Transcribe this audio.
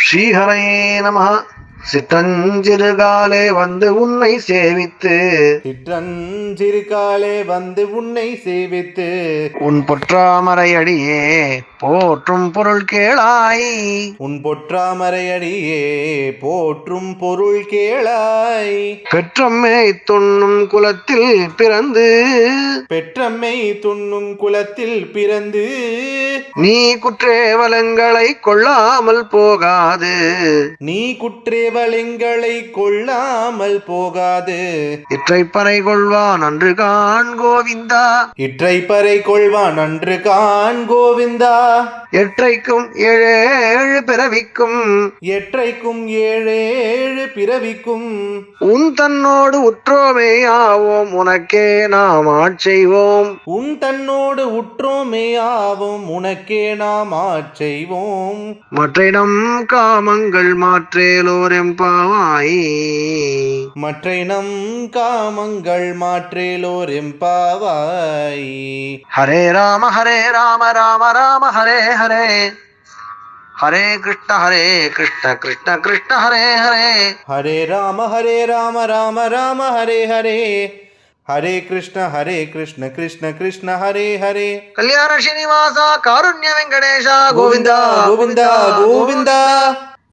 ஸ்ரீஹரயே நமஹ. சிற்றஞ்சிறுகாலே வந்து உன்னை சேவித்து சிற்றஞ்சிறுகாலே வந்து உன்னை சேவித்து உன் பொற்றாமரையடியே போற்றும் பொருள் கேளாய். உன் பொற்றாமரையடியே போற்றும் பொருள் கேளாய். பெற்றம்மை துண்ணும் குலத்தில் பிறந்து பெற்றம்மை துண்ணும் குலத்தில் பிறந்து நீ குற்றேவலங்களை கொள்ளாமல் போகாது. நீ குற்றேவலங்களை கொள்ளாமல் போகாது. இற்றைப்பறை கொள்வான் அன்று காண் கோவிந்தா. இற்றைப்பறை கொள்வான் அன்று காண் கோவிந்தா. எற்றைக்கும் ஏழேழு பிறவிக்கும் எற்றைக்கும் ஏழேழு பிறவிக்கும் உன் தன்னோடு உற்றோமே ஆவோம் உனக்கே நாம் ஆட்செய்வோம். உன் தன்னோடு உற்றோமே ஆவோம் உனக்கே நாம் ஆட்செய்வோம். மற்றிடம் காமங்கள் மாற்றேலோர் எம்பாவாய். மற்றை நம் காமங்கள் மாற்றேலோர் எம்பாவாய். ஹரே ராம ராம ராம ஹரே ஹரே. ஹரே கிருஷ்ண கிருஷ்ண கிருஷ்ண ஹரே ஹரே. ஹரே ராம ராம ராம ஹரே ஹரே. ஹரே கிருஷ்ண கிருஷ்ண கிருஷ்ண ஹரே ஹரே. கல்யாண ஸ்ரீனிவாசா காருண்ய வெங்கடேஷா கோவிந்தா கோவிந்தா கோவிந்தா.